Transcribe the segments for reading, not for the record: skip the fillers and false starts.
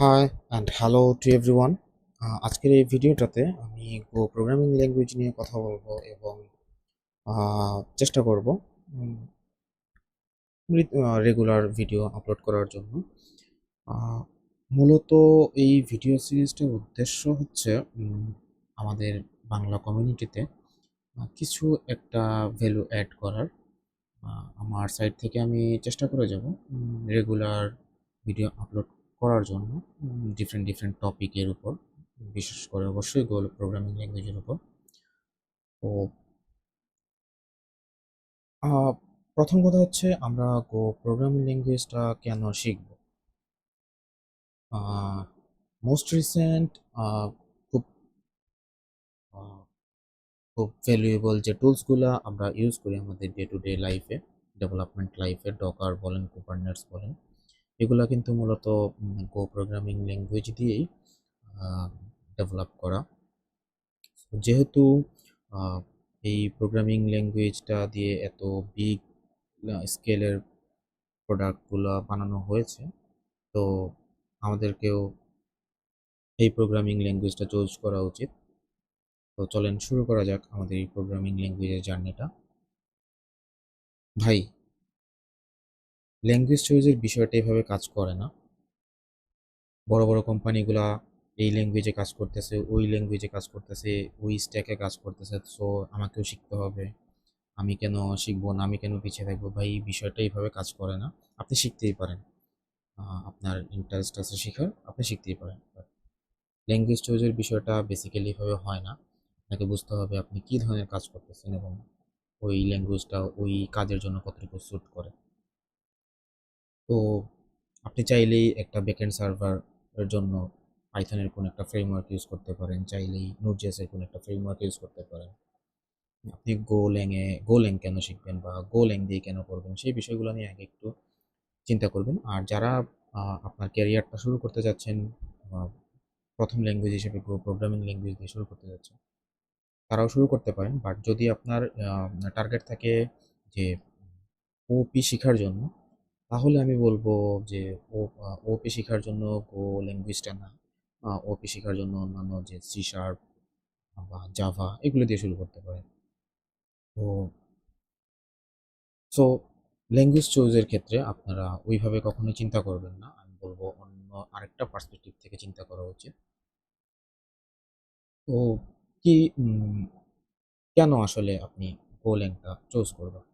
High and hello to everyone. আজকের এই ভিডিওটাতে আমি গো প্রোগ্রামিং ল্যাঙ্গুয়েজ নিয়ে কথা বলবো এবং চেষ্টা করব রেগুলার ভিডিও আপলোড করার জন্য। আহ, মূলত এই ভিডিও সিরিজটার উদ্দেশ্য হচ্ছে আমাদের বাংলা কমিউনিটিতে কিছু একটা ভ্যালু অ্যাড করার। আমার সাইড থেকে আমি চেষ্টা করে যাব রেগুলার ভিডিও আপলোড করার জন্য ডিফারেন্ট ডিফারেন্ট টপিকের উপর, বিশেষ করে অবশ্যই গো প্রোগ্রামিং ল্যাঙ্গুয়েজের উপর। তো আহ, প্রথম কথা হচ্ছে আমরা গো প্রোগ্রামিং ল্যাঙ্গুয়েজটা কেন শিখব। মোস্ট রিসেন্ট খুব আহ, খুব ভ্যালুয়েবল যে টুলসগুলো আমরা ইউজ করি আমাদের ডে টু ডে লাইফে, ডেভেলপমেন্ট লাইফে, ডকার বলেন, কুবারনেটস বলেন, এগুলা কিন্তু মূলত গো প্রোগ্রামিং ল্যাঙ্গুয়েজ দিয়েই ডেভেলপ করা। যেহেতু আহ, এই প্রোগ্রামিং ল্যাঙ্গুয়েজটা দিয়ে এত বিগ স্কেলের প্রোডাক্টগুলো বানানো হয়েছে, তো আমাদেরকেও এই প্রোগ্রামিং ল্যাঙ্গুয়েজটা চুজ করা উচিত। তো চলেন শুরু করা যাক আমাদের এই প্রোগ্রামিং ল্যাঙ্গুয়েজের জার্নিটা। ভাই, ল্যাঙ্গুয়েজ চয়েসের বিষয়টা এভাবে কাজ করে না। বড় বড় কোম্পানিগুলা এই ল্যাঙ্গুয়েজে কাজ করতেছে, ওই ল্যাঙ্গুয়েজে কাজ করতেছে, ওই স্ট্যাকে কাজ করতেছে, সো আমাকেও শিখতে হবে। আমি কেন শিখবো না, আমি কেন পিছিয়ে থাকবো? ভাই, এই বিষয়টা এইভাবে কাজ করে না। আপনি শিখতেই পারেন, আপনার ইন্টারেস্ট আছে শেখার, আপনি শিখতেই পারেন। ল্যাঙ্গুয়েজ চয়েসের বিষয়টা বেসিক্যালি এভাবে হয় না। আপনাকে বুঝতে হবে আপনি কী ধরনের কাজ করতেছেন এবং ওই ল্যাঙ্গুয়েজটা ওই কাজের জন্য কতটুকু স্যুট করে। তো আপনি চাইলেই একটা ব্যাকএন্ড সার্ভারের জন্য পাইথনের কোনো একটা ফ্রেমওয়ার্ক ইউজ করতে পারেন, চাইলেই নোডজেসের কোনো একটা ফ্রেমওয়ার্ক ইউজ করতে পারেন। আপনি গোল্যাং কেন শিখবেন বা গোল্যাং দিয়ে কেন করবেন, সেই বিষয়গুলো নিয়ে আগে একটু চিন্তা করবেন। আর যারা আপনার ক্যারিয়ারটা শুরু করতে যাচ্ছেন, আহ, প্রথম ল্যাঙ্গুয়েজ হিসেবে প্রোগ্রামিং ল্যাঙ্গুয়েজ দিয়ে শুরু করতে যাচ্ছেন, তারাও শুরু করতে পারেন। বাট যদি আপনার টার্গেট থাকে যে ওপি শেখার জন্য, তাহলে আমি বলবো যে ওপি শেখার জন্য গো ল্যাঙ্গুয়েজটা না, ওপি শেখার জন্য অন্যান্য যে সি শার্প বা জাভা এগুলো দিয়ে শুরু করতে পারেন। তো সো ল্যাঙ্গুয়েজ চুজের ক্ষেত্রে আপনারা ওইভাবে কখনোই চিন্তা করবেন না। আমি বলবো অন্য আরেকটা পার্সপেক্টিভ থেকে চিন্তা করা উচিত। তো কি কেন আসলে আপনি গোল্যাংটা চুজ করবেন?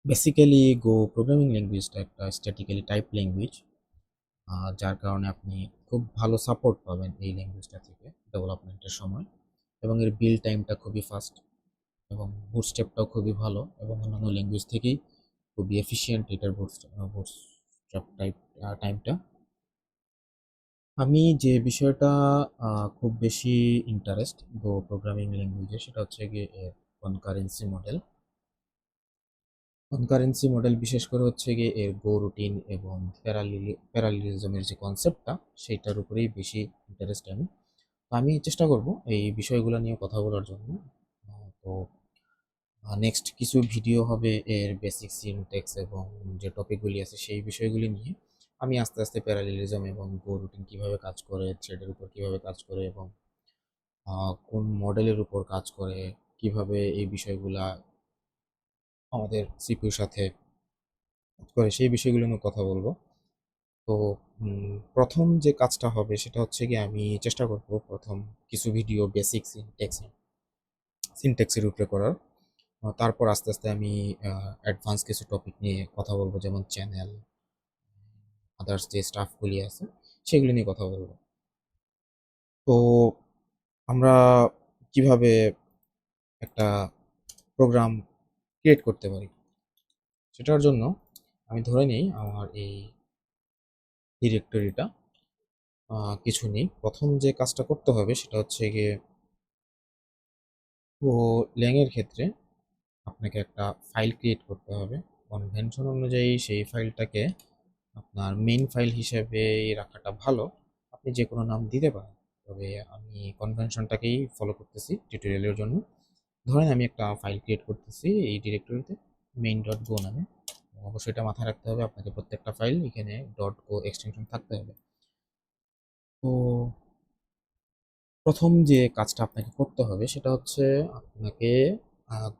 বেসিক্যালি গো প্রোগ্রামিং ল্যাঙ্গুয়েজটা একটা স্ট্যাটিক্যালি টাইপ ল্যাঙ্গুয়েজ, যার কারণে আপনি খুব ভালো সাপোর্ট পাবেন এই ল্যাঙ্গুয়েজটা থেকে ডেভেলপমেন্টের সময়। এবং এর বিল্ড টাইমটা খুবই ফাস্ট এবং বুটস্ট্র্যাপটাও খুবই ভালো এবং অন্যান্য ল্যাঙ্গুয়েজ থেকেই খুবই এফিশিয়েন্ট এটার বুটস্ট্র্যাপ টাইমটা। আমি যে বিষয়টা খুব বেশি ইন্টারেস্ট গো প্রোগ্রামিং ল্যাঙ্গুয়েজে, সেটা হচ্ছে গিয়ে কনকারেন্সি মডেল। কনকারেন্সি মডেল বিশেষ করে হচ্ছে গিয়ে এর গো রুটিন এবং প্যারালিলিজমের যে কনসেপ্টটা, সেইটার উপরেই বেশি ইন্টারেস্ট আমি। তো আমি চেষ্টা করব এই বিষয়গুলো নিয়ে কথা বলার জন্য। তো নেক্সট কিছু ভিডিও হবে এর বেসিক সিনট্যাক্স এবং যে টপিকগুলি আছে সেই বিষয়গুলি নিয়ে। আমি আস্তে আস্তে প্যারালেলিজম এবং গো রুটিন কীভাবে কাজ করে, থ্রেডের উপর কীভাবে কাজ করে এবং কোন মডেলের উপর কাজ করে, কিভাবে এই বিষয়গুলা আমাদের সিপিইউর সাথে কাজ করে, সেই বিষয়গুলো নিয়ে কথা বলবো। তো প্রথম যে কাজটা হবে সেটা হচ্ছে গিয়ে আমি চেষ্টা করব প্রথম কিছু ভিডিও বেসিক সিনট্যাক্সের উপরে করার। তারপর আস্তে আস্তে আমি অ্যাডভান্স কিছু টপিক নিয়ে কথা বলবো, যেমন চ্যানেল, আদার্স যে স্টাফগুলি আছে সেগুলি নিয়ে কথা বলবো। তো আমরা কিভাবে একটা প্রোগ্রাম ক্রিয়েট করতে পারি সেটার জন্য আমি ধরে নিই আমার এই ডিরেক্টরিটা কিছু নেই। প্রথম যে কাজটা করতে হবে সেটা হচ্ছে গিয়ে, ও ল্যাংয়ের ক্ষেত্রে আপনাকে একটা ফাইল ক্রিয়েট করতে হবে। কনভেনশন অনুযায়ী সেই ফাইলটাকে আপনার মেইন ফাইল হিসেবে রাখাটা ভালো। আপনি যে কোনো নাম দিতে পারেন, তবে আমি কনভেনশনটাকেই ফলো করতেছি টিউটোরিয়ালের জন্য। ধরেন আমি একটা ফাইল ক্রিয়েট করতেছি এই ডিরেক্টরিতে মেইন ডট গো নামে। অবশ্যই এটা মাথায় রাখতে হবে আপনাকে, প্রত্যেকটা ফাইল এখানে ডট গো এক্সটেনশন থাকতে হবে। তো প্রথম যে কাজটা আপনাকে করতে হবে সেটা হচ্ছে আপনাকে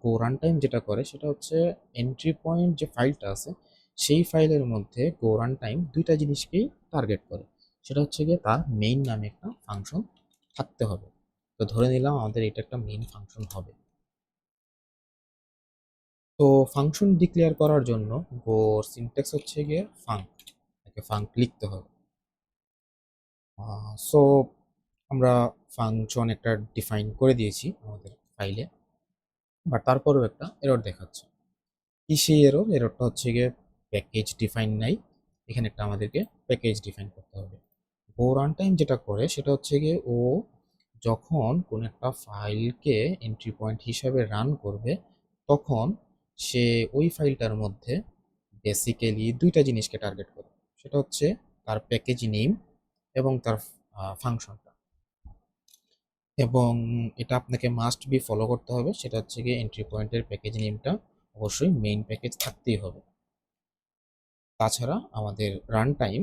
গো রান টাইম যেটা করে সেটা হচ্ছে এন্ট্রি পয়েন্ট যে ফাইলটা আছে সেই ফাইলের মধ্যে গো রান টাইম দুইটা জিনিসকেই টার্গেট করে। সেটা হচ্ছে গিয়ে তার মেইন নামে একটা ফাংশন থাকতে হবে। তো ধরে নিলাম আমাদের এটা একটা মেইন ফাংশন হবে। তো ফাংশন ডিক্লেয়ার করার জন্য গোর সিনট্যাক্স হচ্ছে গিয়ে ফাঙ্ক, তাকে ফাঙ্ক লিখতে হবে। সো আমরা ফাংশন একটা ডিফাইন করে দিয়েছি আমাদের ফাইলে, বাট তারপরেও একটা এরর দেখাচ্ছে। কি সেই এরর? এররটা হচ্ছে গিয়ে প্যাকেজ ডিফাইন নাই। এখানে একটা আমাদেরকে প্যাকেজ ডিফাইন করতে হবে। ও রান টাইম যেটা করে সেটা হচ্ছে গিয়ে ও যখন কোনো একটা ফাইলকে এন্ট্রি পয়েন্ট হিসাবে রান করবে তখন সে ওই ফাইলটার মধ্যে বেসিক্যালি দুইটা জিনিসকে টার্গেট করে। সেটা হচ্ছে তার প্যাকেজ নেম এবং তার ফাংশনটা। এবং এটা আপনাকে মাস্ট বি ফলো করতে হবে। সেটা হচ্ছে গিয়ে এন্ট্রি পয়েন্টের প্যাকেজ নেমটা অবশ্যই মেইন প্যাকেজ থাকতেই হবে। তাছাড়া আমাদের রান টাইম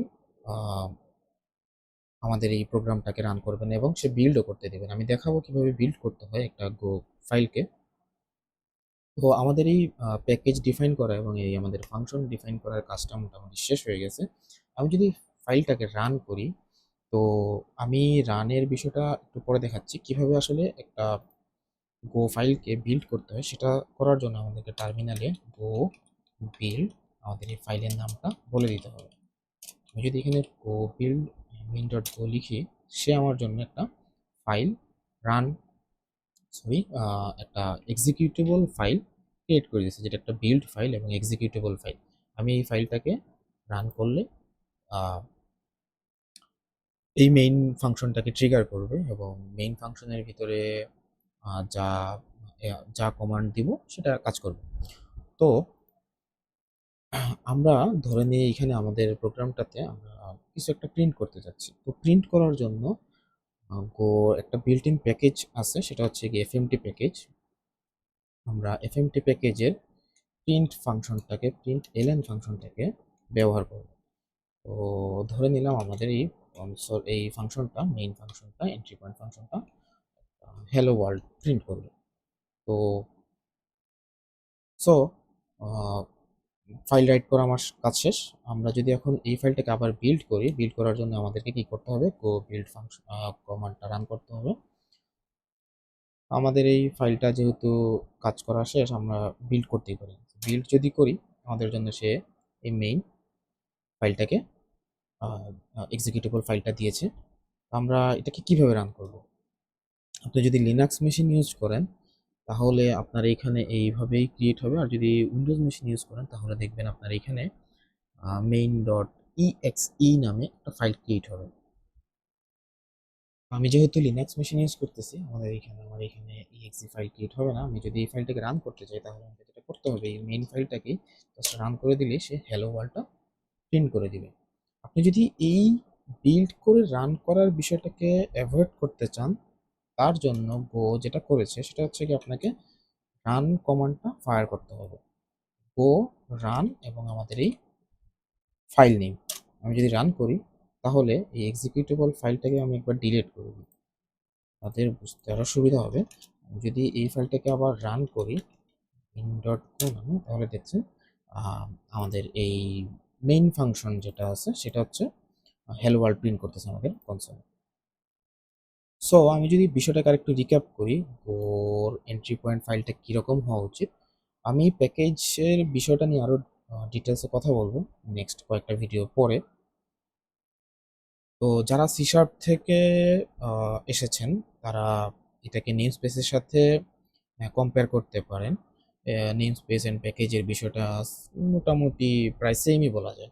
আমাদের এই প্রোগ্রামটাকে রান করবেন এবং সে বিল্ডও করতে দেবেন। আমি দেখাবো কিভাবে বিল্ড করতে হয় একটা গো ফাইলকে। তো আমাদের এই প্যাকেজ ডিফাইন করা এবং এই আমাদের ফাংশন ডিফাইন করার কাজটা মোটামুটি শেষ হয়ে গেছে। আমি যদি ফাইলটাকে রান করি, তো আমি রানের বিষয়টা একটু পরে দেখাচ্ছি কিভাবে আসলে একটা গো ফাইলকে বিল্ড করতে হয়। সেটা করার জন্য আমাদেরকে টার্মিনালে গো বিল্ড আমাদের এই ফাইলের নামটা বলে দিতে হবে। আমি যদি এখানে গো বিল্ড min ডট গো লিখি, সে আমার জন্য একটা ফাইল রান সরি একটা এক্সিকিউটেবল ফাইল ক্রিয়েট করে দিয়েছে, যেটা একটা বিল্ড ফাইল এবং এক্সিকিউটেবল ফাইল। আমি এই ফাইলটাকে রান করলে আহ, এই মেইন ফাংশনটাকে ট্রিগার করবে এবং মেইন ফাংশনের ভিতরে যা যা কমান্ড দিব সেটা কাজ করবে। তো আমরা ধরে নিয়ে এখানে আমাদের প্রোগ্রামটাতে আমরা কিছু একটা প্রিন্ট করতে যাচ্ছি। তো প্রিন্ট করার জন্য গো একটা বিল্ট ইন প্যাকেজ আছে, সেটা হচ্ছে কি এফএমটি প্যাকেজ। আমরা এফএমটি প্যাকেজের প্রিন্ট ফাংশনটাকে প্রিন্ট এলএন ফাংশনটাকে ব্যবহার করব। তো ধরে নিলাম আমাদের এই ফাংশনটা মেইন ফাংশনটা এন্ট্রি পয়েন্ট ফাংশনটা হ্যালো ওয়ার্ল্ড প্রিন্ট করবে। তো সো ফাইল রাইট করা আমার কাজ শেষ। আমরা যদি এখন এই ফাইলটাকে আবার বিল্ড করি, বিল্ড করার জন্য আমাদেরকে কি করতে হবে? গো বিল্ড ফাংশন কমান্ডটা রান করতে হবে। আমাদের এই ফাইলটা যেহেতু কাজ করা শেষ, আমরা বিল্ড করতেই পারি। বিল্ড যদি করি আমাদের জন্য সে এই মেইন ফাইলটাকে এক্সিকিউটেবল ফাইলটা দিয়েছে। আমরা এটাকে কিভাবে রান করব? আপনি যদি লিনাক্স মেশিন ইউজ করেন তাহলে আপনার এখানে এইভাবেই ক্রিয়েট হবে, আর যদি উইন্ডোজ মেশিন ইউজ করেন তাহলে দেখবেন আপনার এখানে মেইন ডট ইএক্সই নামে একটা ফাইল ক্রিয়েট হবে। আমি যেহেতু লিনাক্স মেশিন ইউজ করতেছি, আমার এখানে ইএক্সি ফাইল ক্রিয়েট হবে না। আমি যদি এই ফাইলটাকে রান করতে চাই তাহলে আমাকে যেটা করতে হবে, এই মেইন ফাইলটাকে জাস্ট রান করে দিলে সে হ্যালো ওয়ার্ল্ডটা প্রিন্ট করে দিবে। আপনি যদি এই বিল্ড করে রান করার বিষয়টাকে অ্যাভয়েড করতে চান, তার জন্য গো যেটা করেছে সেটা হচ্ছে কি আপনাকে রান কমান্ডটা ফায়ার করতে হবে। গো রান এবং আমাদের এই ফাইল নেম আমি যদি রান করি তাহলে এই এক্সিকিউটেবল ফাইলটাকে আমি একবার ডিলিট করে দিই, তাদের বুঝতে আরও সুবিধা হবে। আমি যদি এই ফাইলটাকে আবার রান করি in.go নামে, তাহলে দেখছেন আমাদের এই মেইন ফাংশন যেটা আছে সেটা হচ্ছে হ্যালো ওয়ার্ল্ড প্রিন্ট করতেছে আমাদের কনসোলে। সো আমি যদি বিষয়টাকে আরেকটু রিক্যাপ করি, ওর এন্ট্রি পয়েন্ট ফাইলটা কীরকম হওয়া উচিত, আমি প্যাকেজের বিষয়টা নিয়ে আরও ডিটেলসে কথা বলবো নেক্সট কয়েকটা ভিডিও পরে। তো যারা সি শার্প থেকে এসেছেন তারা এটাকে নেম স্পেসের সাথে কম্পেয়ার করতে পারেন। নেম স্পেস অ্যান্ড প্যাকেজের বিষয়টা মোটামুটি প্রায় সেমই বলা যায়।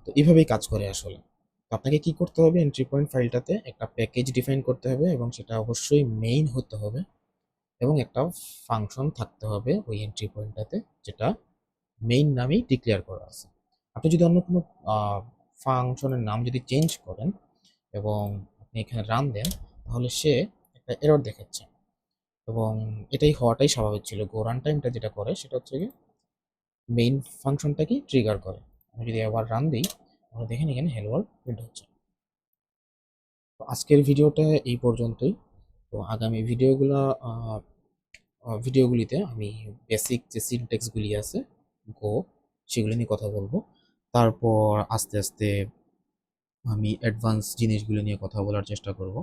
তো এভাবেই কাজ করে আসলে। তো আপনাকে কি করতে হবে? এন্ট্রি পয়েন্ট ফাইলটাতে একটা প্যাকেজ ডিফাইন করতে হবে এবং সেটা অবশ্যই মেইন হতে হবে এবং একটা ফাংশন থাকতে হবে ওই এন্ট্রি পয়েন্টটাতে, যেটা মেইন নামেই ডিক্লেয়ার করা আছে। আপনি যদি অন্য কোনো ফাংশনের নাম যদি চেঞ্জ করেন এবং আপনি এখানে রান দেন তাহলে সে একটা এরর দেখাচ্ছে এবং এটাই হওয়াটাই স্বাভাবিক ছিল। গো রান টাইমটা যেটা করে সেটা হচ্ছে গিয়ে মেইন ফাংশনটাকেই ট্রিগার করে। আমি যদি আবার রান দিই তাহলে দেখেন এখানে হেলো ওয়ার্ল্ড প্রিন্ট হচ্ছে। আজকের ভিডিওটা এই পর্যন্তই। তো আগামী ভিডিওগুলিতে আমি বেসিক যে সিনট্যাক্সগুলি আছে গো সেগুলো নিয়ে কথা বলবো। তারপর আস্তে আস্তে আমি অ্যাডভান্স জিনিসগুলো নিয়ে কথা বলার চেষ্টা করব,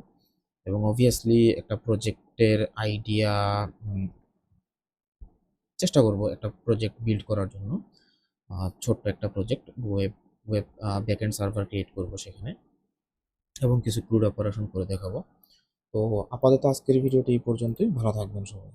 এবং অবভিয়াসলি একটা প্রজেক্টের আইডিয়া চেষ্টা করব একটা প্রজেক্ট বিল্ড করার জন্য। ছোট্ট একটা project web web backend server create করব সেখানে, এবং কিছু ক্রুড অপারেশন করে দেখাবো। তো আপাতত আজকের ভিডিওটি এই পর্যন্তই। ভালো থাকবেন সবাই।